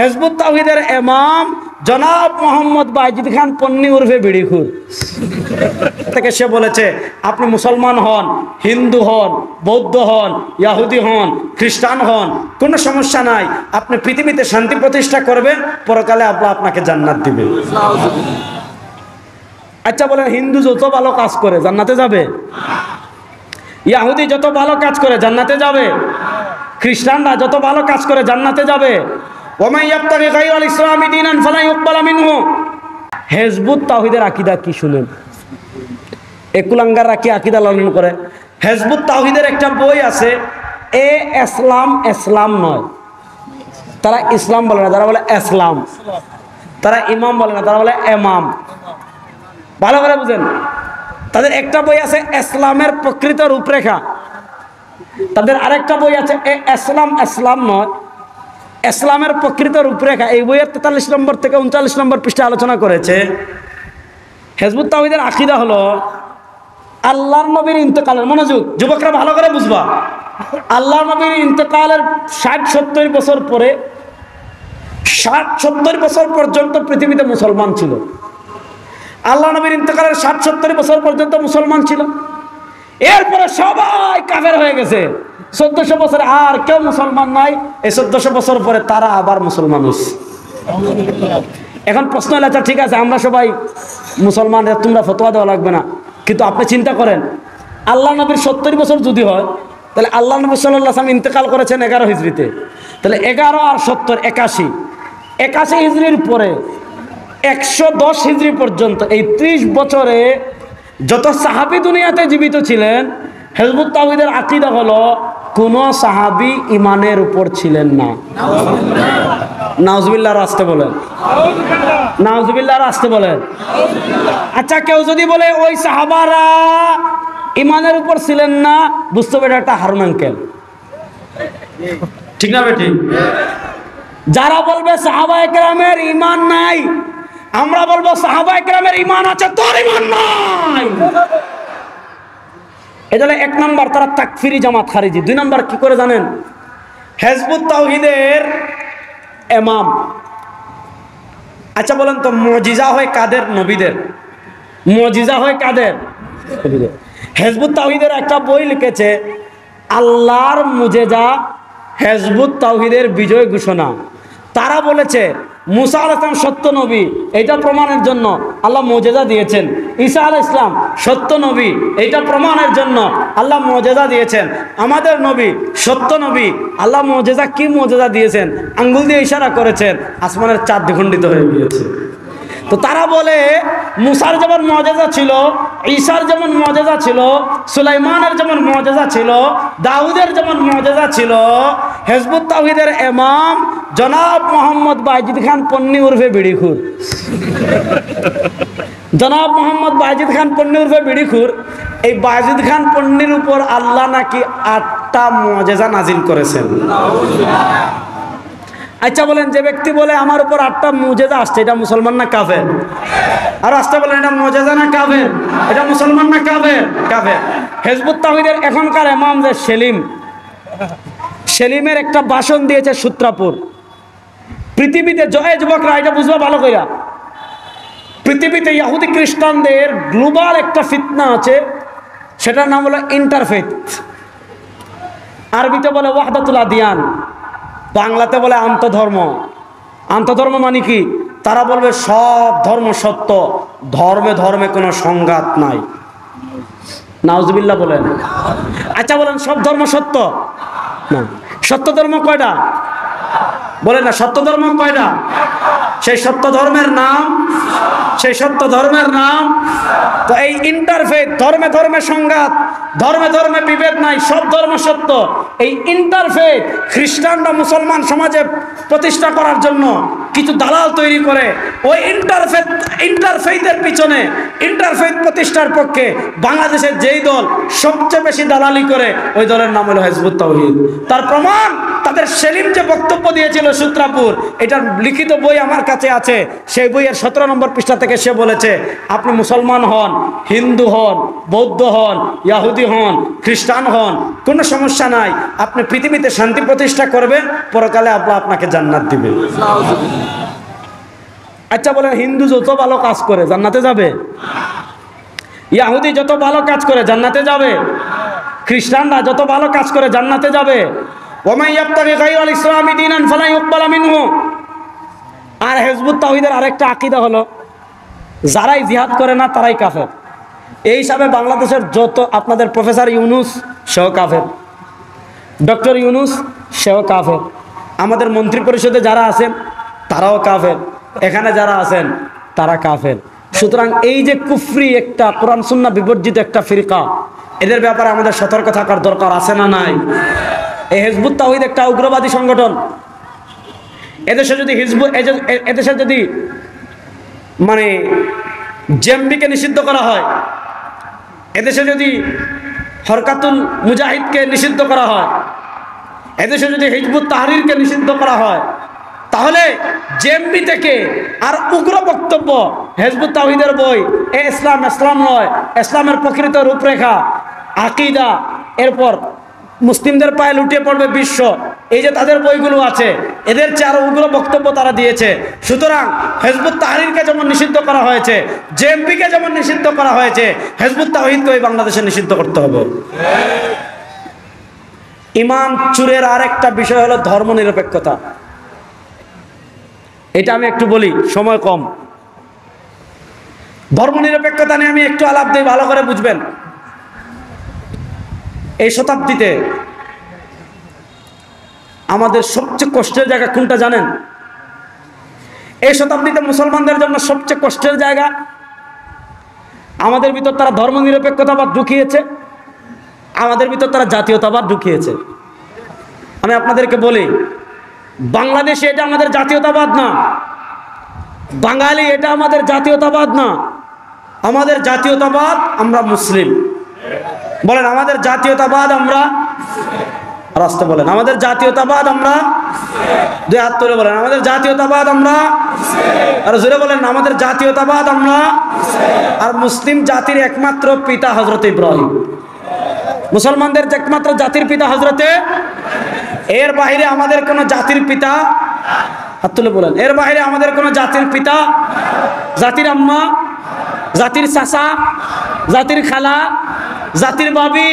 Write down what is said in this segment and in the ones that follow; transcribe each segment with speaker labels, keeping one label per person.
Speaker 1: Hizb ut তাওহীদের ইমাম জনাব মোহাম্মদ বাইজিদ খান পন্নী উর্ফে বিড়িখুর থেকে সে বলেছে, আপনি মুসলমান হন, হিন্দু হন, বৌদ্ধ হন, ইহুদি হন, খ্রিস্টান হন, কোনো সমস্যা নাই, আপনি পৃথিবীতে শান্তি প্রতিষ্ঠা করবেন, পরকালে আল্লাহ আপনাকে জান্নাত দিবেন। আচ্ছা বলেন, হিন্দু যত ভালো কাজ করে জান্নাতে যাবে? ইহুদি যত ভালো কাজ করে জান্নাতে যাবে? খ্রিস্টানরা যত ভালো কাজ করে জান্নাতে যাবে? ওয়ামান ইয়াবতাগি গায়রাল ইসলামি দীনান ফালা ইউকবালা মিনহু। হিজবুত তাওহীদের আকীদা কি শুনেন? একুলাঙ্গাররা কি আকীদা লালন করে? হিজবুত তাওহীদের একটা বই আছে, ইসলাম নয়, তারা ইসলাম বলে না, তারা বলে ইসলাম। তারা ইমাম বলে না, তারা বলে এমাম। ভালো করে বুঝেন, তাদের একটা বই আছে ইসলামের প্রকৃত রূপরেখা, তাদের আরেকটা বই আছে ইসলাম নয়, ইসলামের প্রকৃত রূপরেখা। এই বইয়ের 43 নম্বর থেকে 39 নম্বর পৃষ্ঠা আলোচনা করেছে। হিজবুত তাওহীদের আকীদা হলো আল্লাহর নবীর ইন্তেকালের, মনোযোগ যুবকরা ভালো করে বুঝবা, আল্লাহর নবীর ইন্তেকালের 60-70 বছর পরে 60-70 বছর পর্যন্ত পৃথিবীতে মুসলমান ছিল। আল্লাহ নবীর ইন্তেকালের 60-70 বছর পর্যন্ত মুসলমান ছিল। এরপরে সবাই কাফের হয়ে গেছে। 1400 বছরে আর কেউ মুসলমান নাই। এই 1400 বছর পরে তারা আবার মুসলমান হচ্ছে। এখন প্রশ্ন হলো, আচ্ছা ঠিক আছে, আমরা সবাই মুসলমান, তোমরা ফতোয়া দেওয়া লাগবে না, কিন্তু আপনি চিন্তা করেন, আল্লাহ নবীর 70 বছর যদি হয়, তাহলে আল্লাহ নবী সাল্লাল্লাহু আলাইহি ওয়াসাল্লাম ইন্তেকাল করেছেন 11 হিজরিতে, তাহলে 11 আর 70 81 হিজরির পরে 110 হিজরি পর্যন্ত এই 30 বছরে যত সাহাবী দুনিয়াতে জীবিত ছিলেন, হিজবুত তাওহীদের আকীদা হলো কোন সাহাবী ঈমানের উপর ছিলেন না। নাউজুবিল্লাহ রাস্তে বলেন, নাউজুবিল্লাহ রাস্তে বলেন। আচ্ছা কেউ যদি বলে ওই সাহাবারা ঈমানের উপর ছিলেন না, বুঝতে হবে এটা একটা হারুন আঙ্কেল, ঠিক না বেটি? যারা বলবে সাহাবায়ে কেরামের ঈমান নাই, আমরা বলবো সাহাবায়ে কেরামের ঈমান আছে, তোর ঈমান নাই। এজন্য 1 নম্বর তারা তাকফিরি জামাত খারিজি। 2 নম্বর কি করে জানেন? হিজবুত তাওহীদের ইমাম। আচ্ছা বলেন তো, মুজিজা হয় কাদের? নবীদের। মুজিজা হয় কাদের? নবীদের। হিজবুত তাওহীদের একটা বই লিখেছে, আল্লাহর মুজিজা হিজবুত তাওহীদের বিজয় ঘোষণা। তারা বলেছে মুসা আলাইহিস সালাম সত্য নবী, এটা প্রমাণের জন্য আল্লাহ মুজিজা দিয়েছেন। ঈসা আলাইহিস সালাম সত্য নবী, এটা প্রমাণের জন্য আল্লাহ মুজিজা দিয়েছেন। আমাদের নবী সত্য নবী, আল্লাহ মুজিজা কি মুজিজা দিয়েছেন? আঙ্গুল দিয়ে ইশারা করেছেন, আসমানের চাঁদ দ্বিখণ্ডিত হয়ে গিয়েছে। তো তারা বলে মুসার যেমন মুজিজা ছিল, ঈসার যেমন মুজিজা ছিল, সুলাইমানের যেমন মুজিজা ছিল, দাউদের যেমন মুজিজা ছিল, হিজবুত তাওহীদের ইমাম জনাব মোহাম্মদ বাইজিদ খান পন্নী উর্ফে বিড়িখুর, জনাব মোহাম্মদ বাইজিদ খান পন্নী উর্ফে বিড়িখুর, এই বাইজিদ খান পন্নীর উপর আল্লাহ নাকি 8টা মুজিজা নাজিল করেছেন। আচ্ছা বলেন, যে ব্যক্তি বলে আমার উপর 8টা মুজিজা আসছে, এটা মুসলমান না কাফের? আর আসতে বলেন, এটা মুজিজা না কাফের? এটা মুসলমান না কাফের? কাফের। হিজবুত তাওহীদের এখনকার ইমাম যে সেলিমের একটা ভাষণ দিয়েছে সূত্রাপুর। পৃথিবীতে জয় যুবকরা এটা বুঝবা ভালো কইরা, পৃথিবীতে ইহুদি খ্রিস্টানদের গ্লোবাল একটা ফিতনা আছে, সেটার নাম হলো ইন্টারফেথ। আরবিতে বলে ওয়াহদাতুল আদিয়ান, বাংলাতে বলে আন্তধর্ম। আন্তধর্ম মানে কি? তারা বলবে সব ধর্ম সত্য, ধর্মে ধর্মে কোনো সংঘাত নাই। নাউজুবিল্লাহ বলেন। আচ্ছা বলেন, সব ধর্ম সত্য না? সত্য ধর্ম কয়টা? বলেন না, সত্য ধর্ম কয়টা? সেই সত্য ধর্মের নাম, সেই সত্য ধর্মের নাম তো এই ইন্টারফেথ। ধর্মে ধর্মে সংঘাত, ধর্মে ধর্মে বিভেদ নাই, সব ধর্ম সত্য। এই ইন্টারফেথ খ্রিস্টানরা মুসলমান সমাজে প্রতিষ্ঠা করার জন্য কিছু দালাল তৈরি করে ওই ইন্টারফেইথের পিছনে, ইন্টারফেইথ প্রতিষ্ঠার পক্ষে বাংলাদেশের যেই দল সবচেয়ে বেশি দালালি করে ওই দলের নাম হলো হিজবুত তাওহীদ। তার প্রমাণ তাদের সেলিম যে বক্তব্য দিয়েছিল সূত্রাপুর, এটার লিখিত বই আমার কাছে আছে। সেই বইয়ের 17 নম্বর পৃষ্ঠা থেকে সে বলেছে, আপনি মুসলমান হন, হিন্দু হন, বৌদ্ধ হন, ইহুদি হন, খ্রিস্টান হন, কোনো সমস্যা নাই, আপনি পৃথিবীতে শান্তি প্রতিষ্ঠা করবেন, পরকালে আল্লাহ আপনাকে জান্নাত দিবে। আচ্ছা বলেন, হিন্দু যত ভালো কাজ করে জান্নাতে যাবে? ইহুদি যত ভালো কাজ করে জান্নাতে যাবে? খ্রিস্টানরা যত ভালো কাজ করে জান্নাতে যাবে? ওয়ামাই ইয়াবতাগি গায়রাল ইসলামি দীনান ফালা ইউকবালা মিনহু। আর হিজবুত তাওহীদের আরেকটা আকীদা হলো, যারাই জিহাদ করে না তারাই কাফের। এই হিসাবে বাংলাদেশের যত আপনাদের প্রফেসর ইউনুস সেও কাফের, ডক্টর ইউনুস সেও কাফের, আমাদের মন্ত্রী পরিষদে যারা আছেন তারাও কাফের, এখানে যারা আছেন তারা কাফের। সুতরাং এই যে কুফরি একটা কোরআন সুন্নাহ বিবর্জিত একটা ফিরকা, এদের ব্যাপারে আমাদের সতর্ক থাকার দরকার আছে না নাই? এই হিজবুত তাওহীদ একটা উগ্রবাদী সংগঠন। এদেশে যদি মানে জেএমবিকে নিষিদ্ধ করা হয়, এদেশে যদি হরকাতুল মুজাহিদকে নিষিদ্ধ করা হয়, এদেশে যদি হিজবুত তাহরিরকে নিষিদ্ধ করা হয়, তাহলে জেএমবি থেকে আর উগ্র বক্তব্য হিজবুত তাওহীদের বই ইসলাম নয়, ইসলামের প্রকৃত রূপরেখা, আকীদা, এরপর মুসলিমদের পায়ে লুটিয়ে পড়বে বিশ্ব, এই যে তাদের বইগুলো আছে, এদের চেয়ে আরো উগ্র বক্তব্য তারা দিয়েছে। সুতরাং হিজবুত তাহরিরকে যেমন নিষিদ্ধ করা হয়েছে, জেএমবিকে যেমন নিষিদ্ধ করা হয়েছে, হিজবুত তাওহীদকে বাংলাদেশে নিষিদ্ধ করতে হবে। ঈমান চুরের আরেকটা বিষয় হলো ধর্মনিরপেক্ষতা। এটা আমি একটু বলি, সময় কম। ধর্মনিরপেক্ষতা নিয়ে আমি একটু আলাপ দিই, ভালো করে বুঝবেন। এই শতাব্দীতে আমাদের সবচেয়ে কষ্টের জায়গা কোনটা জানেন? এই শতাব্দীতে মুসলমানদের জন্য সবচেয়ে কষ্টের জায়গা, আমাদের ভিতর তারা ধর্মনিরপেক্ষতাবাদ ঢুকিয়েছে, আমাদের ভিতর তারা জাতীয়তাবাদ ঢুকিয়েছে। আমি আপনাদেরকে বলি, বাংলাদেশে এটা আমাদের জাতীয়তাবাদ না, বাঙালি এটা আমাদের জাতীয়তাবাদ না। আমাদের জাতীয়তাবাদ আমরা মুসলিম। বলেন আমাদের জাতীয়তাবাদ আমরা, রাস্তা বলেন আমাদের জাতীয়তাবাদ আমরা, দুই হাত তুলে বলেন আমাদের জাতীয়তাবাদ আমরা, আর জোরে বলেন আমাদের জাতীয়তাবাদ আমরা। আর মুসলিম জাতির একমাত্র পিতা হযরত ইব্রাহিম, মুসলমানদের একমাত্র জাতির পিতা হযরতে, এর বাইরে আমাদের কোন জাতির পিতা, হাত তুলে বলেন, এর বাইরে আমাদের কোন জাতির পিতা, জাতির আম্মা, জাতির চাচা, জাতির খালা, জাতির ভাবি,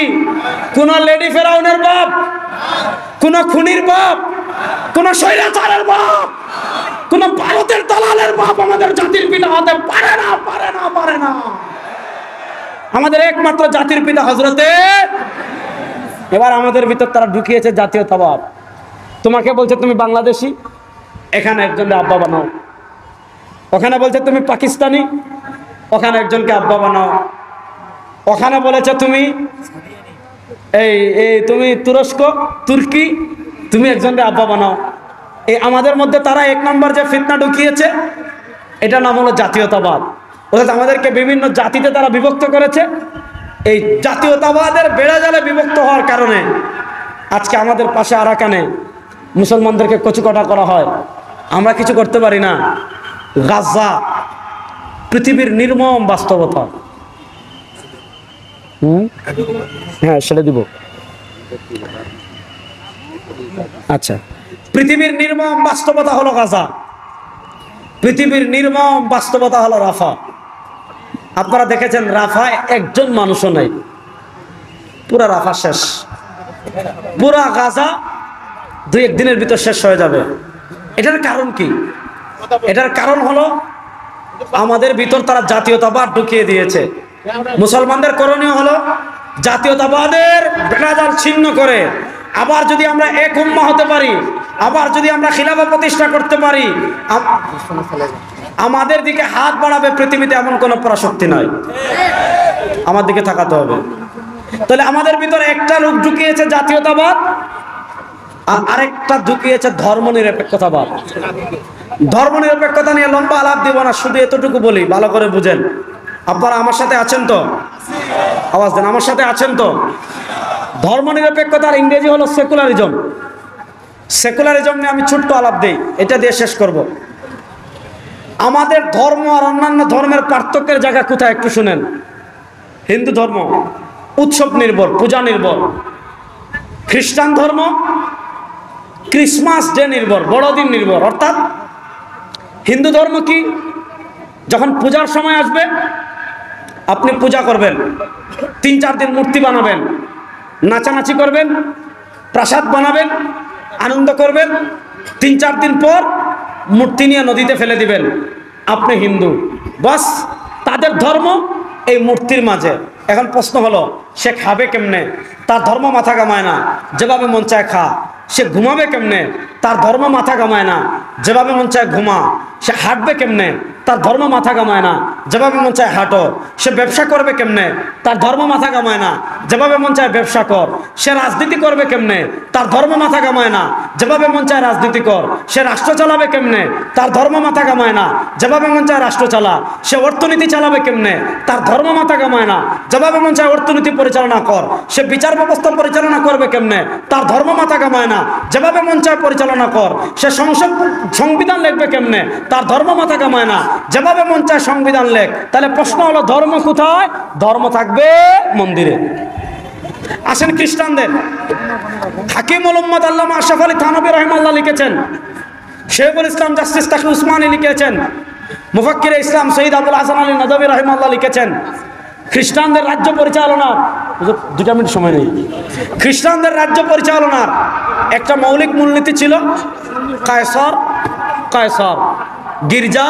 Speaker 1: কোন লেডি ফেরাউনের বাপ, কোন খুনির বাপ, কোন স্বৈরাচারের বাপ, কোন ভারতের দালালের বাপ আমাদের জাতির পিতা হতে পারে না, পারে না, পারে না। আমাদের একমাত্র জাতির পিতা হযরতে। এবার আমাদের ভিতর তারা ঢুকিয়েছে জাতীয়তাবাদ। তোমাকে বলছে তুমি বাংলাদেশি, এখানে একজনকে আব্বা বানাও। ওখানে বলছে তুমি পাকিস্তানি, ওখানে একজনকে আব্বা বানাও। ওখানে বলেছে তুমি তুমি তুরস্ক, তুর্কি, তুমি একজনকে আব্বা বানাও। এই আমাদের মধ্যে তারা এক নম্বর যে ফিতনা ঢুকিয়েছে, এটা নাম হলো জাতীয়তাবাদ। অর্থাৎ আমাদেরকে বিভিন্ন জাতিতে তারা বিভক্ত করেছে। এই জাতীয়তাবাদের বেড়াজালে বিভক্ত হওয়ার কারণে আজকে আমাদের পাশে আরাকানে মুসলমানদেরকে কচুকাটা করা হয়, আমরা কিছু করতে পারি না। গাজা পৃথিবীর নির্মম বাস্তবতা। হ্যাঁ সেটা দিব। আচ্ছা, পৃথিবীর নির্মম বাস্তবতা হলো গাজা, পৃথিবীর নির্মম বাস্তবতা হলো রাফা। আপনারা দেখেছেন রাফায় একজন মানুষও নাই, পুরা রাফা শেষ, পুরা গাজা 2-1 দিনের ভিতর শেষ হয়ে যাবে। এটার কারণ কি? এটার কারণ হলো আমাদের ভিতর তারা জাতীয়তাবাদ ঢুকিয়ে দিয়েছে। মুসলমানদের করণীয় হলো জাতীয়তাবাদের বেড়াজাল ছিন্ন করে আবার যদি আমরা এক উম্মাহ হতে পারি, আবার যদি আমরা খিলাফা প্রতিষ্ঠা করতে পারি, আমাদের দিকে হাত বাড়াবে পৃথিবীতে এমন কোনো পরাশক্তি নয়, আমার দিকে তাকাতে হবে। তাহলে আমাদের ভিতরে একটা রূপ ঢুকিয়েছে জাতীয়তাবাদ, আর আরেকটা ঢুকিয়েছে ধর্মনিরপেক্ষতাবাদ। ধর্মনিরপেক্ষতা নিয়ে লম্বা আলাপ দিব না, শুধু এতটুকু বলি, ভালো করে বুঝেন। আপনারা আমার সাথে আছেন তো? আওয়াজ দেন, আমার সাথে আছেন তো? ধর্মনিরপেক্ষতার ইংরেজি হলো সেকুলারিজম। সেকুলারিজম নিয়ে আমি ছোট্ট আলাপ দেই, এটা দিয়ে শেষ করব। আমাদের ধর্ম আর অন্যান্য ধর্মের পার্থক্যের জায়গা কোথায় একটু শুনেন। হিন্দু ধর্ম উৎসব নির্ভর, পূজা নির্ভর। খ্রিস্টান ধর্ম ক্রিসমাস ডে নির্ভর, বড়দিন নির্ভর। অর্থাৎ হিন্দু ধর্ম কি, যখন পূজার সময় আসবে আপনি পূজা করবেন, 3-4 দিন মূর্তি বানাবেন, নাচানাচি করবেন, প্রাসাদ বানাবেন, আনন্দ করবেন, 3-4 দিন পর মূর্তি নিয়ে নদীতে ফেলে দিবেন, আপনি হিন্দু। বাস, তাদের ধর্ম এই মূর্তির মাঝে। এখন প্রশ্ন হলো, সে খাবে কেমনে? তার ধর্ম মাথা কামায় না, যেভাবে মন চায় খা। সে ঘুমাবে কেমনে? তার ধর্ম মাথা কামায় না, যেভাবে মন চায় ঘুমা। সে হাঁটবে কেমনে? তার ধর্ম মাথা কামায় না, যেভাবে মন চায় হাঁটো। সে ব্যবসা করবে কেমনে? তার ধর্ম মাথা কামায় না, যেভাবে মন চায় ব্যবসা কর। সে রাজনীতি করবে কেমনে? তার ধর্ম মাথা কামায় না, যেভাবে মন চায় রাজনীতি কর। সে রাষ্ট্র চালাবে কেমনে? তার ধর্ম মাথা কামায় না, যেভাবে মন চায় রাষ্ট্র চালা। সে অর্থনীতি চালাবে কেমনে? তার ধর্ম মাথা কামায় না, যেভাবে মন চায় অর্থনীতি পরিচালনা কর। সে বিচার ব্যবস্থা পরিচালনা করবে কেমনে? তার ধর্ম মাথা কামায় না, যেভাবে মন চায় পরিচালনা কর। সে সংবিধান লিখবে কেমনে? তার ধর্ম মাথা কামায় না, যেভাবে মন চায় সংবিধান লেখ। তাহলে প্রশ্ন হলো, ধর্ম কোথায়? ধর্ম থাকবে মন্দিরে। আসেন খ্রিস্টানদের। হাকিমুল উম্মত আল্লামা আশরাফ আলী থানভী রাহিমাহুল্লাহ লিখেছেন, শেখুল ইসলাম জাস্টিস তাকি উসমানী লিখেছেন, মুফাক্কির ইসলাম শহীদ আবুল হাসান আলী নদভী রাহিমাহুল্লাহ লিখেছেন, খ্রিস্টানদের রাজ্য পরিচালনার 2 মিনিট সময় নেই। খ্রিস্টানদের রাজ্য পরিচালনার একটা মৌলিক মূলনীতি ছিল কায়সার কায়সার, গির্জা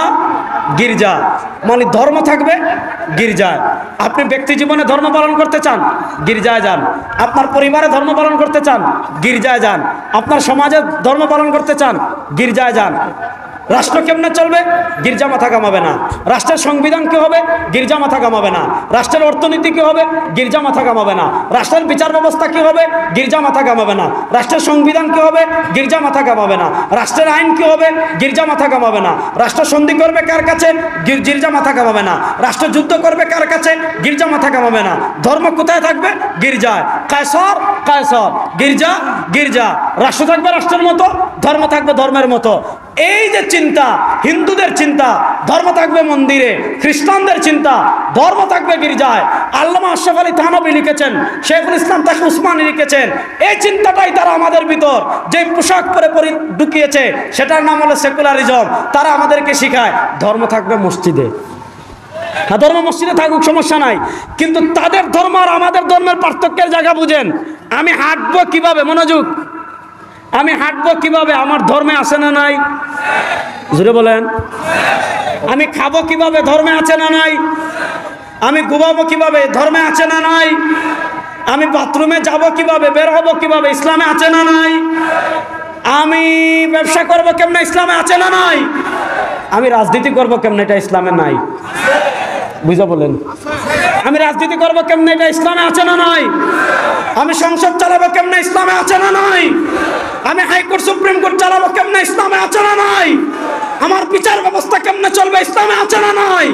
Speaker 1: গির্জা। মানে ধর্ম থাকবে গির্জায়। আপনি ব্যক্তি জীবনে ধর্ম পালন করতে চান, গির্জায় যান। আপনার পরিবারে ধর্ম পালন করতে চান, গির্জায় যান। আপনার সমাজে ধর্ম পালন করতে চান, গির্জায় যান। রাষ্ট্র কেমনে চলবে? গির্জা মাথা কামাবে না। রাষ্ট্রের সংবিধান কি হবে? গির্জা মাথা কামাবে না। রাষ্ট্রের অর্থনীতি কি হবে? গির্জা মাথা কামাবে না। রাষ্ট্রের বিচার ব্যবস্থা কি হবে? গির্জা মাথা কামাবে না। রাষ্ট্রের সংবিধান কি হবে? গির্জা মাথা কামাবে না। রাষ্ট্রের আইন কি হবে? গির্জা মাথা কামাবে না। রাষ্ট্র সন্ধি করবে কার কাছে? গির্জা মাথা কামাবে না। রাষ্ট্র যুদ্ধ করবে কার কাছে? গির্জা মাথা কামাবে না। ধর্ম কোথায় থাকবে? গির্জায়। কায়সার কায়সার, গির্জা গির্জা। রাষ্ট্র থাকবে রাষ্ট্রের মতো, ধর্ম থাকবে ধর্মের মতো। এই যে চিন্তা, হিন্দুদের চিন্তা, ধর্ম থাকবে মন্দিরে। খ্রিস্টানদের চিন্তা, ধর্ম থাকবে গির্জায়। আল্লামা আশরাফ আলী থানভী লিখেছেন, শেখুল ইসলাম তাকি উসমানী লিখেছেন, এই চিন্তাটাই তারা আমাদের ভিতর যে পোশাক পরে ঢুকিয়েছে, সেটার নাম হলো সেকুলারিজম। তারা আমাদেরকে শিখায় ধর্ম থাকবে মসজিদে। হ্যাঁ, ধর্ম মসজিদে থাকুক, সমস্যা নাই, কিন্তু তাদের ধর্ম আর আমাদের ধর্মের পার্থক্যের জায়গা বুঝেন। আমি হাঁটবো কিভাবে? মনোযোগ। আমি হাঁটবো কিভাবে? আমার ধর্মে আছে না নাই? জোরে বলেন। আমি খাবো কিভাবে? ধর্মে আছে না নাই? আমি ঘুমাবো কিভাবে? ধর্মে আছে না নাই? আমি বাথরুমে যাব কিভাবে, বের হবো কিভাবে? ইসলামে আছে না নাই? আমি ব্যবসা করবো কেমনে? ইসলামে আছে না নাই? আমি রাজনীতি করবো কেমনে? এটা ইসলামে নাই। বুঝা বলেন। আমি রাজনীতি করবো কেমনে? এটা ইসলামে আছে না নাই? আমি সংসদ চালাবো কেমনে? ইসলামে আছে না নাই? আমি হাইকোর্ট সুপ্রিম কোর্ট চালাবো কেমনে? ইসলামে আছে না নাই? আমার বিচার ব্যবস্থা কেমনে চলবে? ইসলামে আছে না নাই?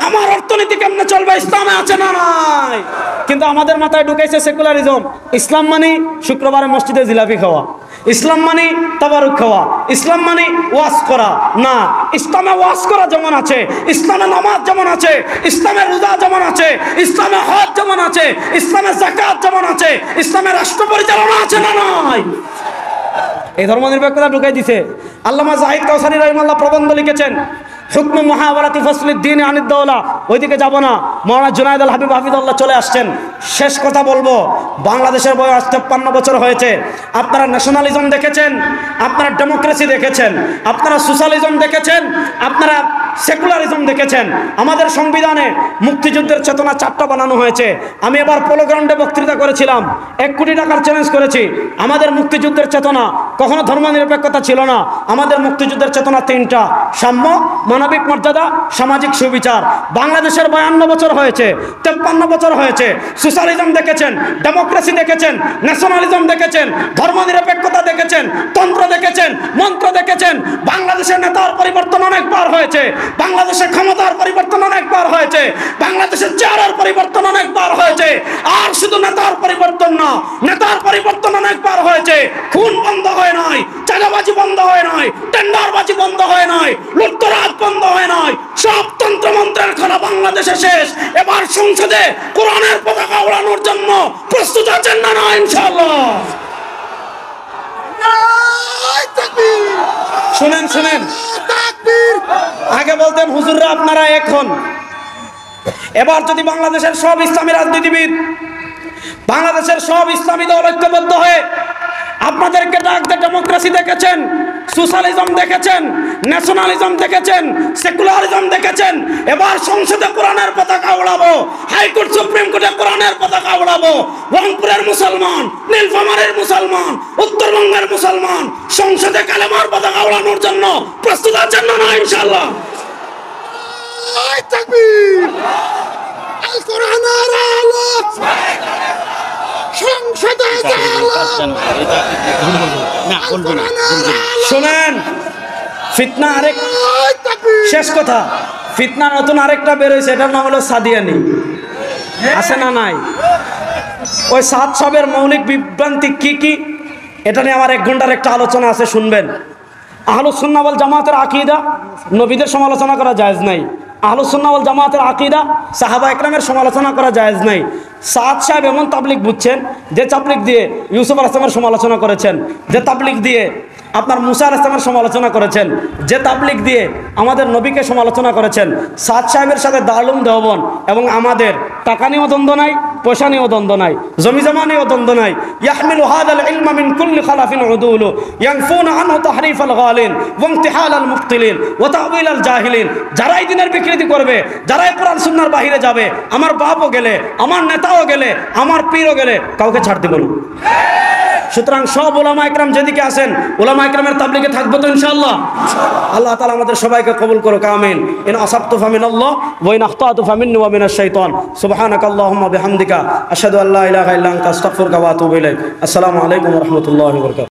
Speaker 1: আমার অর্থনীতি কেমনে চলবে? ইসলামে আছে না নাই? কিন্তু আমাদের মাথায় ঢুকাইছে সেকুলারিজম। ইসলাম মানে শুক্রবারে মসজিদে জিলাপি খাওয়া, ইসলাম মানে তাবারুক খাওয়া, ইসলাম মানে ওয়াজ করা। না, ইসলামে ওয়াজ করা যেমন আছে, ইসলামে নামাজ যেমন আছে, ইসলামে রোজা যেমন আছে, ইসলামে হজ যেমন আছে, ইসলামে যাকাত যেমন আছে, ইসলামে রাষ্ট্র পরিচালনা আছে না নাই? এই ধর্মনিরপেক্ষতা ঢুকাই দিছে। আল্লামা জাহিদ কাউসারী রাহিমাহুল্লাহ প্রবন্ধ লিখেছেন, হুকম মুহাওয়ারাতি ফাসলিদ দ্বীন আনিদ দাওলা। ওইদিকে যাব না। মাওলানা জুনায়েদ আল হাবিব হাফিজাল্লাহ চলে আসছেন। শেষ কথা বলবো, বাংলাদেশের বয়স 53 বছর হয়েছে। আপনারা ন্যাশনালিজম দেখেছেন, আপনারা ডেমোক্রেসি দেখেছেন, আপনারা সোশ্যালিজম দেখেছেন, আপনারা সেকুলারিজম দেখেছেন। আমাদের সংবিধানে মুক্তিযুদ্ধের চেতনা 4টা বানানো হয়েছে। আমি এবার পোলোগ্রাউন্ডে বক্তৃতা করেছিলাম, 1 কোটি টাকার চ্যালেঞ্জ করেছি। আমাদের মুক্তিযুদ্ধের চেতনা কখনো ধর্মনিরপেক্ষতা ছিল না। আমাদের মুক্তিযুদ্ধের চেতনা 3টা: সাম্য, মানবিক মর্যাদা, সামাজিক সুবিচার। বাংলাদেশের 52 বছর হয়েছে, 53 বছর হয়েছে। সোশ্যালিজম দেখেছেন, ডেমোক্রেসি দেখেছেন, ন্যাশনালিজম দেখেছেন, ধর্মনিরপেক্ষতা দেখেছেন, তন্ত্র দেখেছেন, মন্ত্র দেখেছেন। বাংলাদেশের নেতার পরিবর্তন অনেকবার হয়েছে, বাংলাদেশের ক্ষমতার পরিবর্তন অনেকবার হয়েছে, বাংলাদেশের চেহারার পরিবর্তন অনেকবার হয়েছে। আর শুধু নেতার পরিবর্তন না, নেতার পরিবর্তন অনেকবার হয়েছে। খুন বন্ধ হয় নাই, চাঁদাবাজি বন্ধ হয় নাই, টেন্ডারবাজি বন্ধ হয় নাই, লুটতরাজ বন্ধ হয় নাই। সব তন্ত্রমন্ত্রের খেলা বাংলাদেশে শেষ। এবার সংসদে কোরআনের পতাকা ওড়ানোর জন্য প্রস্তুত আছেন না? না, ইনশাআল্লাহ। শুনেন শুনেন, আগে বলতেন হুজুররা আপনারা এখন, এবার যদি বাংলাদেশের সব ইসলামী রাজনীতিবিদ, বাংলাদেশের সব ইসলামী দল ঐক্যবদ্ধ হয়ে আপনাদেরকে ডাক দিয়ে ডেমোক্রেসি দেখেছেন, সোশ্যালিজম দেখেছেন, ন্যাশনালিজম দেখেছেন, সেকুলারিজম দেখেছেন, এবার সংসদে কোরআনের পতাকা ওড়াবো, হাইকোর্ট সুপ্রিম কোর্টে কোরআনের পতাকা ওড়াবো। রংপুরের মুসলমান, নীলফামারীর মুসলমান, উত্তরবঙ্গের মুসলমান সংসদে কালেমার পতাকা ওড়ানোর জন্য প্রস্তুত আছেন না? না, ইনশাআল্লাহ। তাকবীর! আল কোরআনের আলো সংসদে শোনেন, ফিতনা আরেক, শেষ কথা, ফিতনা নতুন আরেকটা বের হয়েছে, এটার নাম হলো সাদিয়ানি। আছে না নাই? ওই সাদ সাহেবের মৌলিক বিভ্রান্তি কি কি, এটা নিয়ে আমার 1 ঘন্টার একটা আলোচনা আছে, শুনবেন। আহলুস সুন্নাহ ওয়াল জামাতের আকীদা, নবীদের সমালোচনা করা জায়েজ নাই। আহলুস সুন্নাহ ওয়াল জামাতের আকীদা, সাহাবা একরামের সমালোচনা করা জায়েজ নাই। সাদ সাহেব এমন তাবলিগ বুঝছেন, যে তাবলিগ দিয়ে ইউসুফ আলাইহিস সালামের সমালোচনা করেছেন, যে তাবলিগ দিয়ে আপনার মুসা আলাইহিস সালামের সমালোচনা করেছেন, যে তাবলিগ দিয়ে আমাদের নবীকে সমালোচনা করেছেন। সাদ সাহেবের সাথে দারুল দেওবন এবং আমাদের টাকা নিয়েও দ্বন্দ্ব নাই, পয়সা নিয়েও দ্বন্দ্ব নাই, জমি জমা নিয়েও দ্বন্দ্ব নাই। ইয়াহমিলু হাযাল ইলমা মিন কুল্লি খালাফিন উদুলু ইয়ানফুনা আনহু তাহরিফাল গালিন ওয়া ইমতিহালাল মুবতিলিন ওয়া তা'ওয়িলাল জাহিলিন। যারাই দিনের বিকৃতি করবে, যারাই কোরআন সুন্নাহর বাহিরে যাবে, আমার বাপও গেলে, আমার নেতাও গেলে, আমার পীরও গেলে, কাউকে ছাড় দিব না। সুতরাং সব উলামা ইকরাম যেদিকে আছেন, উলামা ইকরামের তাবলীগে থাকবো তো ইনশাআল্লাহ। আল্লাহ তাআলা আমাদের সবাইকে কবুল করুক, আমিন। ইন আসাবতু ফামিনাল্লাহ ওয়া ইন আখতাতু ফামিন্নি ওয়া মিনাশ শাইতান। সুবহানাকাল্লাহুম্মা বিহামদিকা আশহাদু আল্লা ইলাহা ইল্লা আনতা আস্তাগফিরুকা ওয়া আতুবু ইলাইক। আসসালামু আলাইকুম ওয়া রাহমাতুল্লাহি ওয়া বারাকাতুহু।